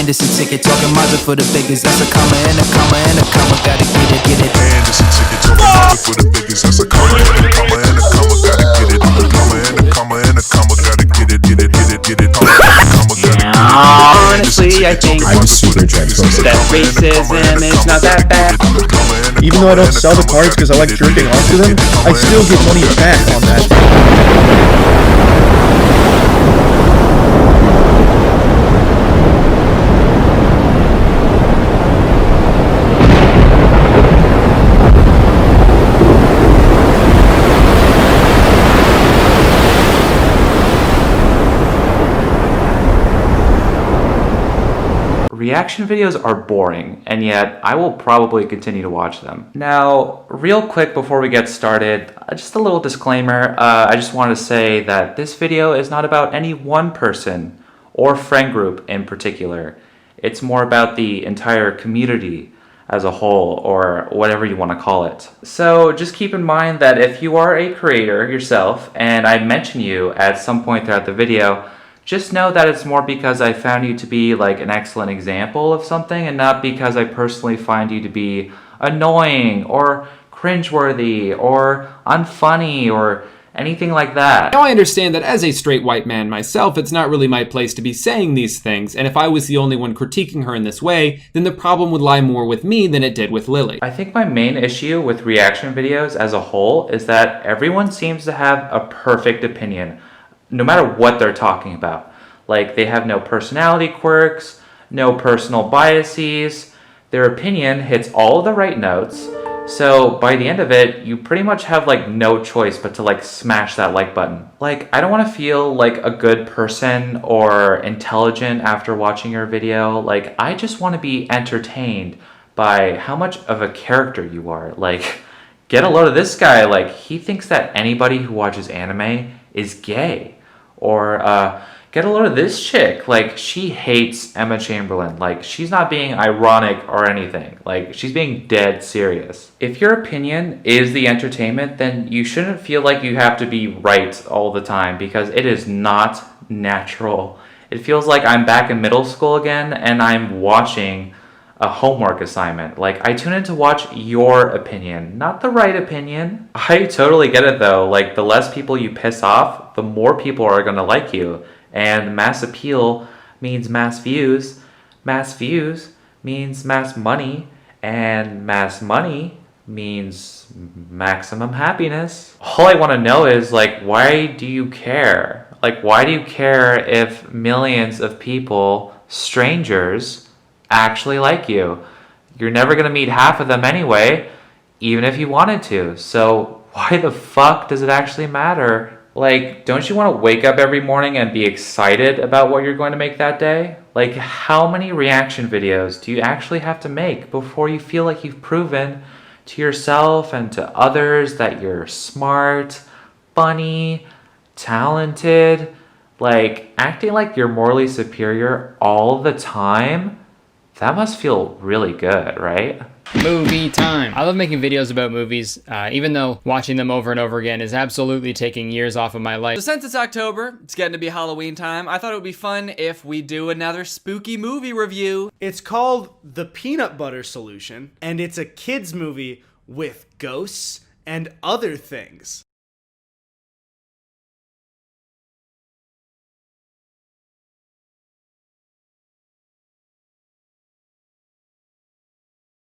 And it's a ticket talking Mazda for the biggest. That's a comma and a comma and a comma. Gotta get it, get it. And it's a ticket talking Mazda for the biggest. That's a comma and a comma and a comma. Gotta get it. A comma and a comma and a comma. Gotta get it, get it, get it, get it. Honestly, I think that racism is not that bad. Even though I don't sell the cards because I like jerking off to them, I still get money back on that. Reaction videos are boring, and yet I will probably continue to watch them. Now, real quick before we get started, just a little disclaimer. I just want to say that this video is not about any one person or friend group in particular. It's more about the entire community as a whole, or whatever you want to call it. So just keep in mind that if you are a creator yourself, and I mention you at some point throughout the video, just know that it's more because I found you to be like an excellent example of something, and not because I personally find you to be annoying or cringeworthy or unfunny or anything like that. Now I understand that as a straight white man myself, it's not really my place to be saying these things, and if I was the only one critiquing her in this way, then the problem would lie more with me than it did with Lily. I think my main issue with reaction videos as a whole is that everyone seems to have a perfect opinion, no matter what they're talking about. Like, they have no personality quirks, no personal biases, their opinion hits all of the right notes, so by the end of it, you pretty much have like no choice but to like smash that like button. Like, I don't want to feel like a good person or intelligent after watching your video. Like, I just want to be entertained by how much of a character you are. Like, get a load of this guy. Like, he thinks that anybody who watches anime is gay. Or get a load of this chick. Like, she hates Emma Chamberlain. Like, she's not being ironic or anything. Like, she's being dead serious. If your opinion is the entertainment, then you shouldn't feel like you have to be right all the time, because it is not natural. It feels like I'm back in middle school again and I'm watching a homework assignment. Like, I tune in to watch your opinion, not the right opinion. I totally get it though. Like, the less people you piss off, the more people are gonna like you. And mass appeal means mass views. Mass views means mass money. And mass money means maximum happiness. All I want to know is, like, why do you care? Like, why do you care if millions of people, strangers, actually like you? You're never gonna meet half of them anyway, even if you wanted to. So why the fuck does it actually matter? Like, don't you want to wake up every morning and be excited about what you're going to make that day? Like, how many reaction videos do you actually have to make before you feel like you've proven to yourself and to others that you're smart, funny, talented? Like, acting like you're morally superior all the time? That must feel really good, right? Movie time. I love making videos about movies, even though watching them over and over again is absolutely taking years off of my life. So since it's October, it's getting to be Halloween time, I thought it would be fun if we do another spooky movie review. It's called The Peanut Butter Solution, and it's a kids movie with ghosts and other things.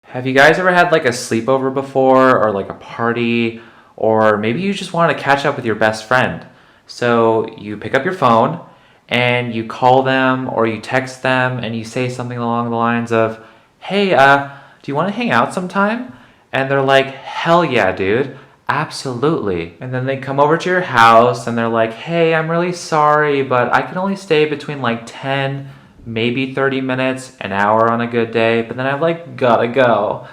Have you guys ever had like a sleepover before, or like a party, or maybe you just want to catch up with your best friend? So you pick up your phone and you call them or you text them and you say something along the lines of, hey, do you want to hang out sometime? And they're like, hell yeah, dude, absolutely. And then they come over to your house and they're like, hey, I'm really sorry, but I can only stay between like 10, maybe 30 minutes, an hour on a good day, but then I've like gotta go.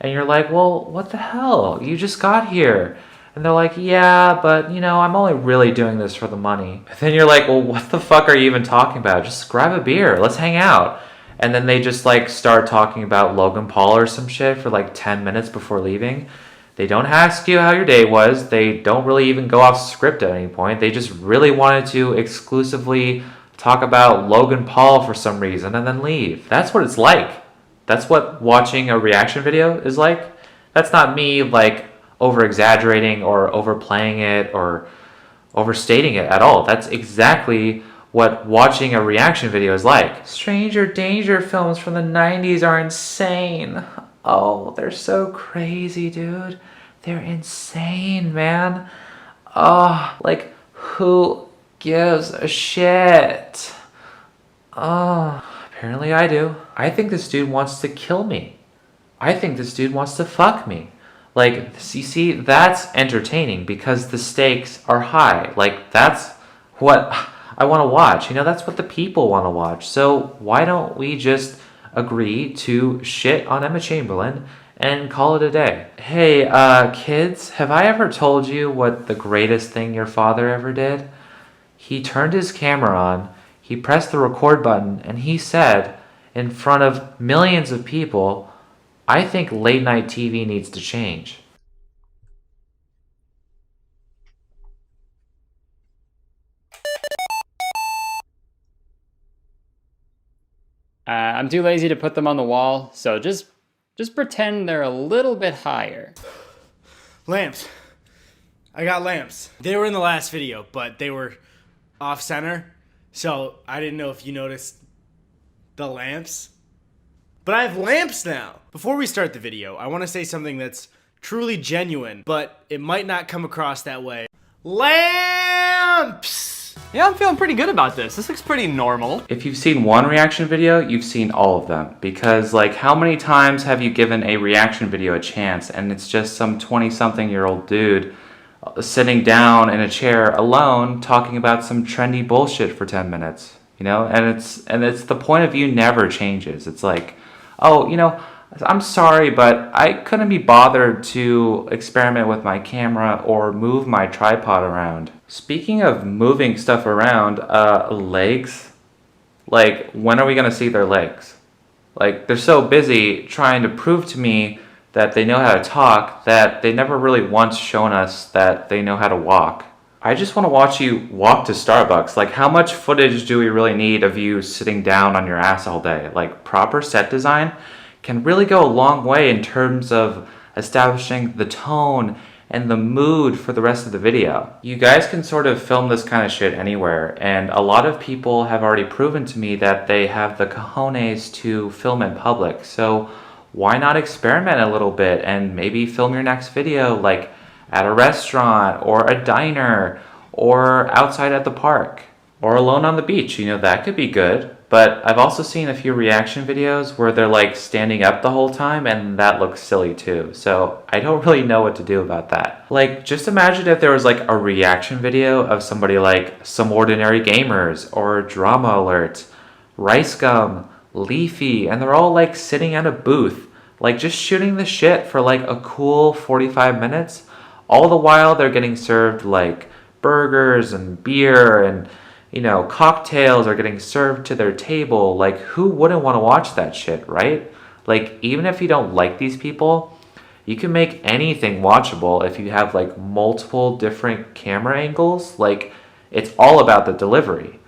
And you're like, well, what the hell? You just got here. And they're like, yeah, but you know, I'm only really doing this for the money. And then you're like, well, what the fuck are you even talking about? Just grab a beer, let's hang out. And then they just like start talking about Logan Paul or some shit for like 10 minutes before leaving. They don't ask you how your day was. They don't really even go off script at any point. They just really wanted to exclusively talk about Logan Paul for some reason, and then leave. That's what it's like. That's what watching a reaction video is like. That's not me like over-exaggerating or overplaying it or overstating it at all. That's exactly what watching a reaction video is like. Stranger Danger films from the 90s are insane. Oh, they're so crazy, dude. They're insane, man. Oh, like, who gives a shit? Oh, apparently I do. I think this dude wants to kill me. I think this dude wants to fuck me. Like, you see, that's entertaining because the stakes are high. Like, that's what I want to watch. You know, that's what the people want to watch. So why don't we just agree to shit on Emma Chamberlain and call it a day? Hey, kids, have I ever told you what the greatest thing your father ever did? He turned his camera on, he pressed the record button, and he said, in front of millions of people, I think late night TV needs to change. I'm too lazy to put them on the wall, so just pretend they're a little bit higher. Lamps. I got lamps. They were in the last video, but they were off center, so I didn't know if you noticed the lamps. But I have lamps now. Before we start the video, I want to say something that's truly genuine, but it might not come across that way. Lamps! Yeah, I'm feeling pretty good about this. This looks pretty normal. If you've seen one reaction video, you've seen all of them. Because, like, how many times have you given a reaction video a chance and it's just some 20-something-year-old dude sitting down in a chair alone talking about some trendy bullshit for 10 minutes? You know? And it's the point of view never changes. It's like, oh, you know, I'm sorry, but I couldn't be bothered to experiment with my camera or move my tripod around. Speaking of moving stuff around, legs? Like, when are we gonna see their legs? Like, they're so busy trying to prove to me that they know how to talk that they never really once shown us that they know how to walk. I just want to watch you walk to Starbucks. Like, how much footage do we really need of you sitting down on your ass all day? Like, proper set design can really go a long way in terms of establishing the tone and the mood for the rest of the video. You guys can sort of film this kind of shit anywhere, and a lot of people have already proven to me that they have the cojones to film in public, so why not experiment a little bit and maybe film your next video like at a restaurant or a diner or outside at the park or alone on the beach? You know, that could be good. But I've also seen a few reaction videos where they're like standing up the whole time, and that looks silly too. So I don't really know what to do about that. Like, just imagine if there was like a reaction video of somebody like SomeOrdinaryGamers or Drama Alert, Rice Gum, Leafy, and they're all like sitting at a booth, like just shooting the shit for like a cool 45 minutes. All the while they're getting served like burgers and beer and, you know, cocktails are getting served to their table. Like, who wouldn't want to watch that shit, right? Like, even if you don't like these people, you can make anything watchable if you have like multiple different camera angles. Like, it's all about the delivery.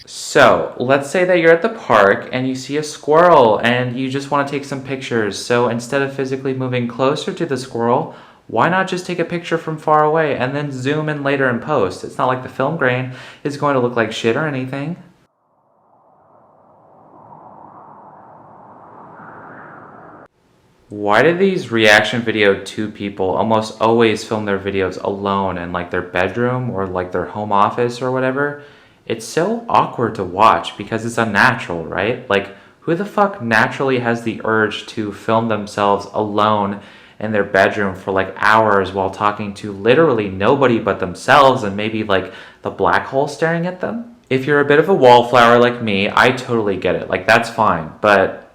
So, let's say that you're at the park and you see a squirrel and you just want to take some pictures. So instead of physically moving closer to the squirrel, why not just take a picture from far away and then zoom in later in post? It's not like the film grain is going to look like shit or anything. Why do these reaction video 2 people almost always film their videos alone in like their bedroom or like their home office or whatever? It's so awkward to watch because it's unnatural, right? Like, who the fuck naturally has the urge to film themselves alone in their bedroom for like hours while talking to literally nobody but themselves and maybe like the black hole staring at them? If you're a bit of a wallflower like me, I totally get it. Like, that's fine. But,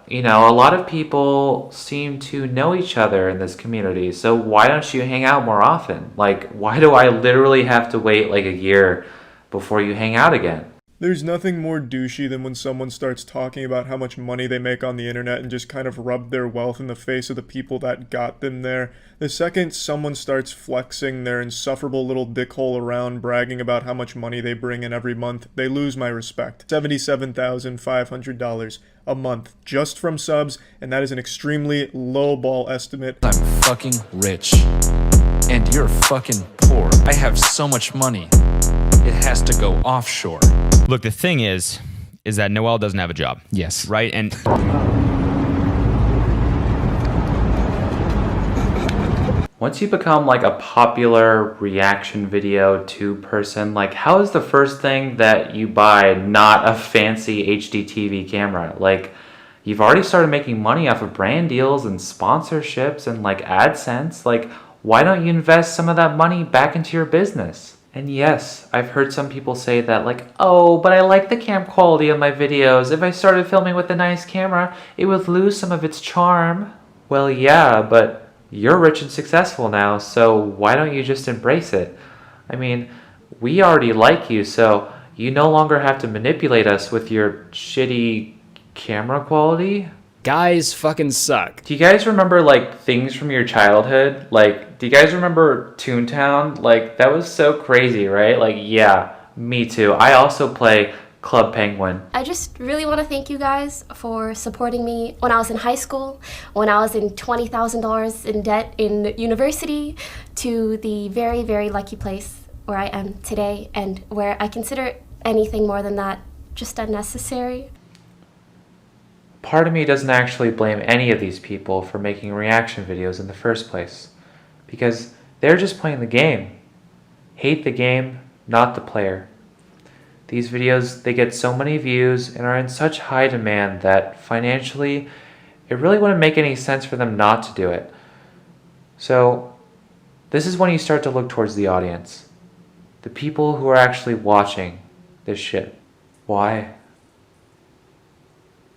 you know, a lot of people seem to know each other in this community. So why don't you hang out more often? Like, why do I literally have to wait like a year before you hang out again? There's nothing more douchey than when someone starts talking about how much money they make on the internet and just kind of rub their wealth in the face of the people that got them there. The second someone starts flexing their insufferable little dickhole around, bragging about how much money they bring in every month, they lose my respect. $77,500 a month just from subs, and that is an extremely low-ball estimate. I'm fucking rich, and you're fucking poor. I have so much money, it has to go offshore. Look, the thing is that Noel doesn't have a job. Yes. Right? And once you become like a popular reaction video tube person, like how is the first thing that you buy not a fancy HD TV camera? Like you've already started making money off of brand deals and sponsorships and like AdSense. Like why don't you invest some of that money back into your business? And yes, I've heard some people say that like, oh, but I like the cam quality of my videos. If I started filming with a nice camera, it would lose some of its charm. Well, yeah, but you're rich and successful now, so why don't you just embrace it? I mean, we already like you, so you no longer have to manipulate us with your shitty camera quality. Guys fucking suck. Do you guys remember like things from your childhood? Like, do you guys remember Toontown? Like, that was so crazy, right? Like, yeah, me too. I also play Club Penguin. I just really want to thank you guys for supporting me when I was in high school, when I was in $20,000 in debt in university, to the very, very lucky place where I am today, and where I consider anything more than that just unnecessary. Part of me doesn't actually blame any of these people for making reaction videos in the first place, because they're just playing the game. Hate the game, not the player. These videos, they get so many views and are in such high demand that financially, it really wouldn't make any sense for them not to do it. So, this is when you start to look towards the audience. The people who are actually watching this shit. Why?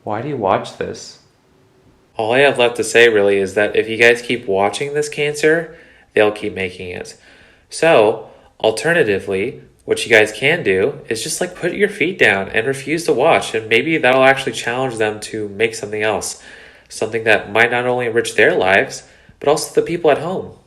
Why do you watch this? All I have left to say really is that if you guys keep watching this cancer, they'll keep making it. So, alternatively, what you guys can do is just like put your feet down and refuse to watch, and maybe that'll actually challenge them to make something else. Something that might not only enrich their lives, but also the people at home.